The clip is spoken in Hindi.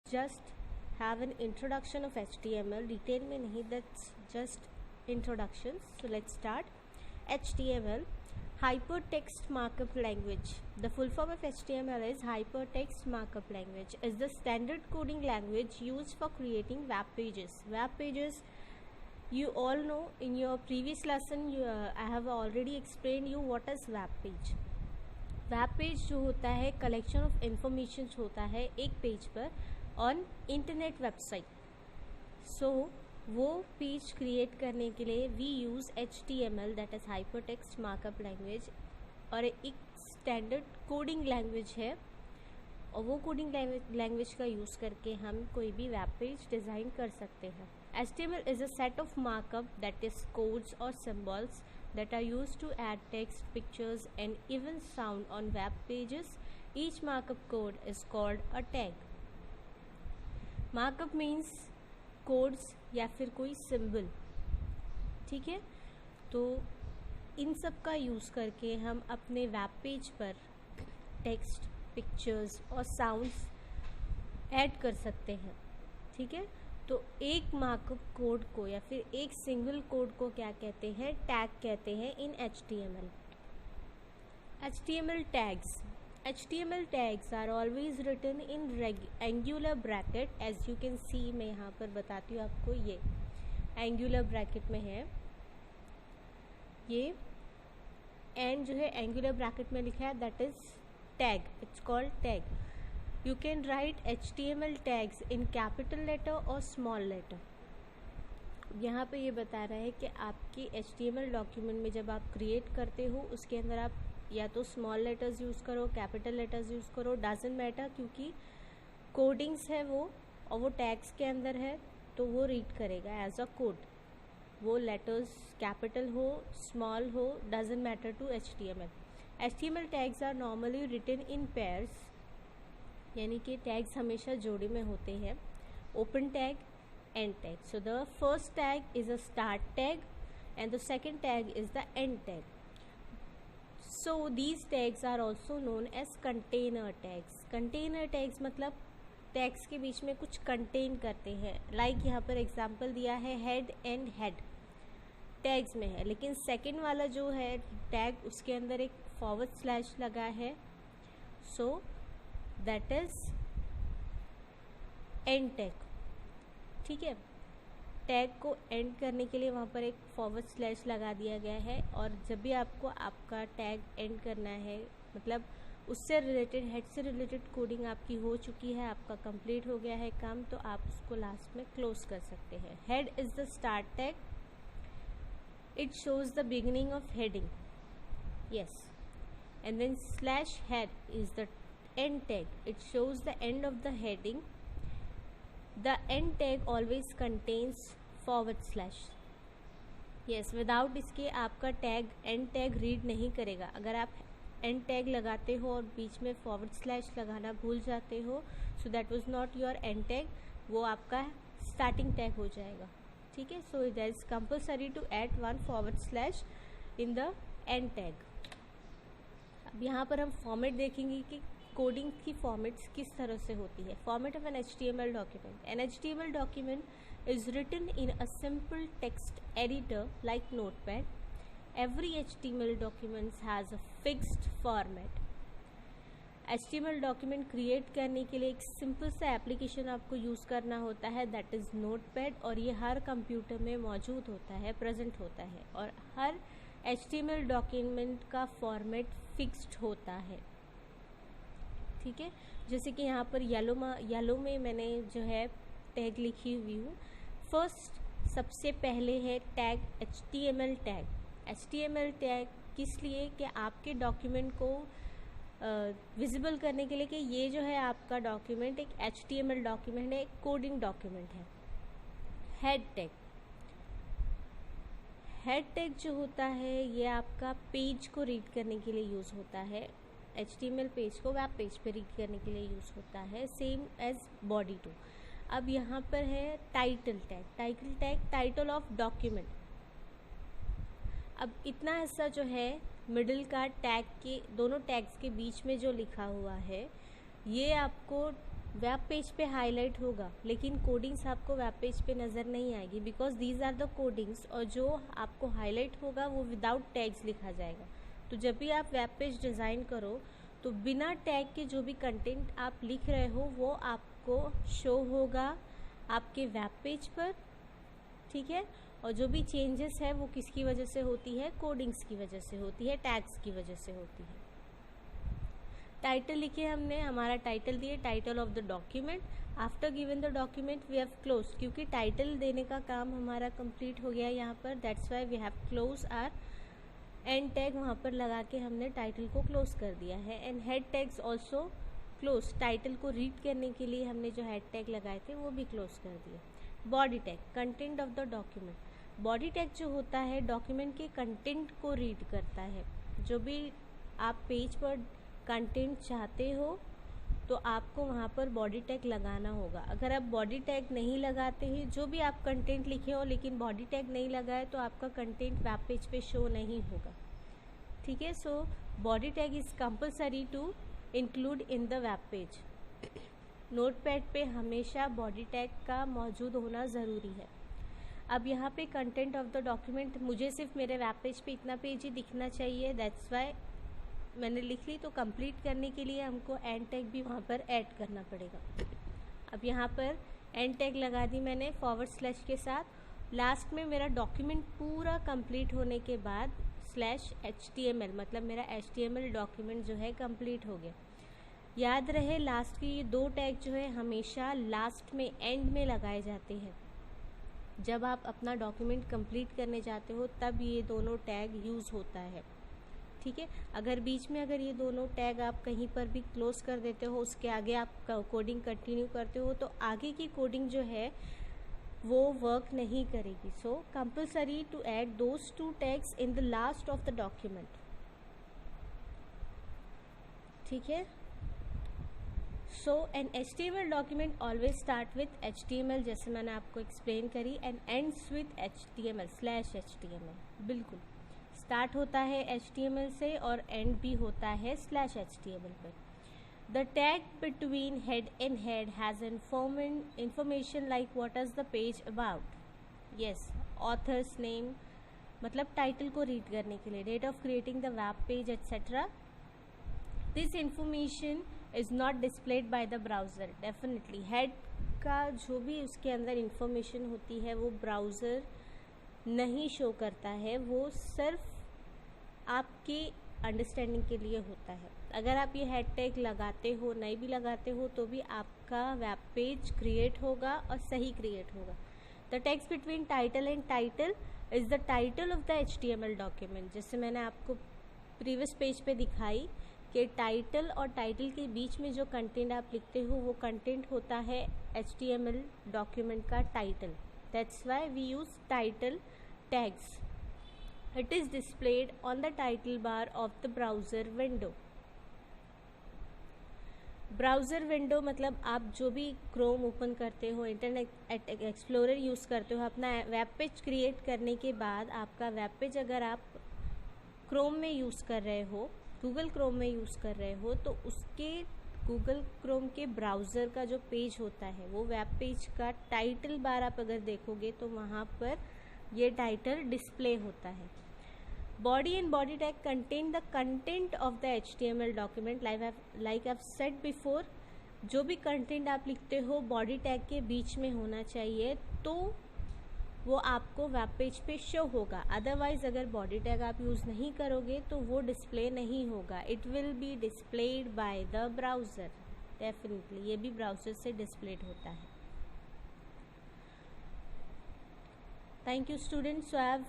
just have an introduction of HTML. Detail में नहीं, that's just introduction. So let's start. HTML, Hypertext Markup Language. The full form of HTML is Hypertext Markup Language. Is the standard coding language used for creating web pages. Web pages, you all know in your previous lesson I have already explained you what is web page. Web page जो होता है कलेक्शन ऑफ इंफॉर्मेशन होता है एक पेज पर ऑन इंटरनेट वेबसाइट. सो वो पेज क्रिएट करने के लिए we use HTML, that is hypertext markup language, और एक स्टैंडर्ड कोडिंग लैंग्वेज है, और वो कोडिंग लैंग्वेज का यूज़ करके हम कोई भी वेब पेज डिज़ाइन कर सकते हैं. HTML is a set of markup, that is codes or symbols that are used to add text, pictures and even sound on web pages. Each markup code is called a tag. Markup means codes या फिर कोई symbol. ठीक है, तो इन सब का यूज़ करके हम अपने वेब पेज पर टेक्स्ट, पिक्चर्स और साउंड्स ऐड कर सकते हैं. ठीक है, तो एक मार्कअप कोड को या फिर एक सिंगल कोड को क्या कहते हैं, टैग कहते हैं इन HTML. HTML tags. HTML tags are always written in angular bracket, as you can see. मैं यहाँ पर बताती हूँ आपको, ये angular bracket में है, ये and जो है angular bracket में लिखा है, that is tag. It's called tag. You can write HTML tags in capital letter or small letter. यहाँ पे ये बता रहा है कि आपकी HTML डॉक्यूमेंट में जब आप क्रिएट करते हो उसके अंदर आप या तो स्मॉल लेटर्स यूज़ करो, कैपिटल लेटर्स यूज़ करो, डजंट मैटर, क्योंकि कोडिंग्स है वो, और वो टैग्स के अंदर है तो वो रीड करेगा एज अ कोड. वो लेटर्स कैपिटल हो, स्मॉल हो, doesn't matter to HTML. HTML tags are normally written in pairs, यानी कि टैग्स हमेशा जोड़ी में होते हैं. Open tag, end tag. So the first tag is a start tag and the second tag is the end tag. So these tags are also known as container tags. Container tags मतलब टैग्स के बीच में कुछ कंटेन करते हैं. लाइक यहाँ पर एग्जाम्पल दिया है हेड एंड हेड टैग्स में है, लेकिन सेकेंड वाला जो है टैग उसके अंदर एक फॉरवर्ड स्लैश लगा है. So that is and tag. ठीक है, टैग को एंड करने के लिए वहाँ पर एक फॉरवर्ड स्लैश लगा दिया गया है, और जब भी आपको आपका टैग एंड करना है, मतलब उससे रिलेटेड, हेड से रिलेटेड कोडिंग आपकी हो चुकी है, आपका कंप्लीट हो गया है काम, तो आप उसको लास्ट में क्लोज कर सकते हैं. Head is the start tag. It shows the beginning of heading. Yes, and then slash head is the end tag. It shows the end of the heading. The end tag always contains forward slash. Yes, without इसके आपका टैग end tag रीड नहीं करेगा. अगर आप end tag लगाते हो और बीच में forward slash लगाना भूल जाते हो, so that was not your end tag, वो आपका starting tag हो जाएगा. ठीक है, so it is compulsory to add one forward slash in the end tag. अब यहाँ पर हम फॉर्मेट देखेंगे कि कोडिंग की फॉर्मेट्स किस तरह से होती है. Format of an HTML document. An HTML document is written in a simple text editor like Notepad. Every HTML documents has a fixed format. HTML document create करने के लिए एक सिंपल सा एप्लीकेशन आपको यूज़ करना होता है, दैट इज़ नोटपैड, और ये हर कंप्यूटर में मौजूद होता है, प्रेजेंट होता है, और हर HTML डॉक्यूमेंट का फॉर्मेट फिक्स्ड होता है. ठीक है, जैसे कि यहाँ पर येलो में मैंने जो है टैग लिखी हुई हूँ. फर्स्ट सबसे पहले है tag HTML tag. HTML tag किस लिए, कि आपके डॉक्यूमेंट को विजिबल करने के लिए कि ये जो है आपका डॉक्यूमेंट एक HTML डॉक्यूमेंट है, एक कोडिंग डॉक्यूमेंट है. Head tag. हेड टैग जो होता है ये आपका पेज को रीड करने के लिए यूज़ होता है. HTML पेज को वेब पेज पे रीड करने के लिए यूज़ होता है, सेम एज बॉडी टू. अब यहाँ पर है title tag. Title tag, title of document. अब इतना हिस्सा जो है मिडिल का टैग के, दोनों टैग्स के बीच में जो लिखा हुआ है, ये आपको वेब पेज पे हाईलाइट होगा, लेकिन कोडिंग्स आपको वेब पेज पे नज़र नहीं आएगी, because these are the codings, और जो आपको हाईलाइट होगा वो विदाउट टैग्स लिखा जाएगा। तो जब भी आप वेब पेज डिज़ाइन करो तो बिना टैग के जो भी कंटेंट आप लिख रहे हो वो आपको शो होगा आपके वेब पेज पर, ठीक है। और जो भी चेंजेस है वो किसकी वजह से होती है, कोडिंग्स की वजह से होती है, टैग्स की वजह से होती है। टाइटल लिखे हमने, हमारा टाइटल दिए title of the document. After given the document we have close, क्योंकि टाइटल देने का काम हमारा कंप्लीट हो गया यहाँ पर, that's why we have close our end tag वहाँ पर लगा के हमने टाइटल को क्लोज कर दिया है। And head tags also close, title को रीड करने के लिए हमने जो हेड टैग लगाए थे वो भी क्लोज कर दिए। Body tag, content of the document. Body tag जो होता है डॉक्यूमेंट के कंटेंट को रीड करता है। जो भी आप पेज पर कंटेंट चाहते हो तो आपको वहाँ पर बॉडी टैग लगाना होगा। अगर आप बॉडी टैग नहीं लगाते हैं, जो भी आप कंटेंट लिखे हो लेकिन बॉडी टैग नहीं लगाए, तो आपका कंटेंट वेब पेज पे शो नहीं होगा, ठीक है। So body tag is compulsory to include in the web page. Notepad पे हमेशा बॉडी टैग का मौजूद होना ज़रूरी है। अब यहाँ पे कंटेंट ऑफ द डॉक्यूमेंट, मुझे सिर्फ मेरे वेब पेज पे इतना पेज ही दिखना चाहिए, दैट्स वाई मैंने लिख ली। तो कंप्लीट करने के लिए हमको एंड टैग भी वहाँ पर ऐड करना पड़ेगा। अब यहाँ पर एंड टैग लगा दी मैंने फॉरवर्ड / के साथ। लास्ट में मेरा डॉक्यूमेंट पूरा कंप्लीट होने के बाद /HTML, मतलब मेरा HTML डॉक्यूमेंट जो है कंप्लीट हो गया। याद रहे लास्ट की ये 2 टैग जो है हमेशा लास्ट में, एंड में लगाए जाते हैं। जब आप अपना डॉक्यूमेंट कंप्लीट करने जाते हो तब ये दोनों टैग यूज़ होता है, ठीक है। अगर बीच में अगर ये दोनों टैग आप कहीं पर भी क्लोज कर देते हो, उसके आगे आप कोडिंग कंटिन्यू करते हो, तो आगे की कोडिंग जो है वो वर्क नहीं करेगी। So compulsory to add those 2 tags in the last of the document, ठीक है। So an HTML document always start with HTML, जैसे मैंने आपको एक्सप्लेन करी, and ends with HTML /HTML। बिल्कुल, स्टार्ट होता है HTML से और एंड भी होता है /HTML पर। The tag between head and head has information like what is the page about. Yes, author's name, मतलब टाइटल को रीड करने के लिए, date of creating the web page etcetera. This information is not displayed by the browser. Definitely head का जो भी उसके अंदर इंफॉर्मेशन होती है वो ब्राउज़र नहीं शो करता है, वो सिर्फ आपकी अंडरस्टैंडिंग के लिए होता है। अगर आप ये हेड टैग लगाते हो, नहीं भी लगाते हो, तो भी आपका वेब पेज क्रिएट होगा और सही क्रिएट होगा। The text between title and title is the title of the HTML document. जैसे मैंने आपको प्रीवियस पेज पे दिखाई कि टाइटल और टाइटल के बीच में जो कंटेंट आप लिखते हो वो कंटेंट होता है HTML डॉक्यूमेंट का title. That's why we use title tags. It is displayed on the title bar of the browser window. Browser window मतलब आप जो भी क्रोम ओपन करते हो, इंटरनेट एक्सप्लोरर यूज़ करते हो, अपना वेब पेज क्रिएट करने के बाद आपका वेब पेज अगर आप क्रोम में यूज़ कर रहे हो, गूगल क्रोम में यूज़ कर रहे हो, तो उसके गूगल क्रोम के ब्राउज़र का जो पेज होता है वो वेब पेज का टाइटल बार आप अगर देखोगे तो वहाँ पर ये टाइटल डिस्प्ले होता है। Body and body tag contain the content of the HTML document. Like I said before, जो भी कंटेंट आप लिखते हो बॉडी टैग के बीच में होना चाहिए, तो वो आपको वेब पेज पे शो होगा। अदरवाइज अगर बॉडी टैग आप यूज़ नहीं करोगे तो वो डिस्प्ले नहीं होगा। It will be displayed by the browser. Definitely ये भी ब्राउज़र से डिस्प्लेड होता है। Thank you students. So I have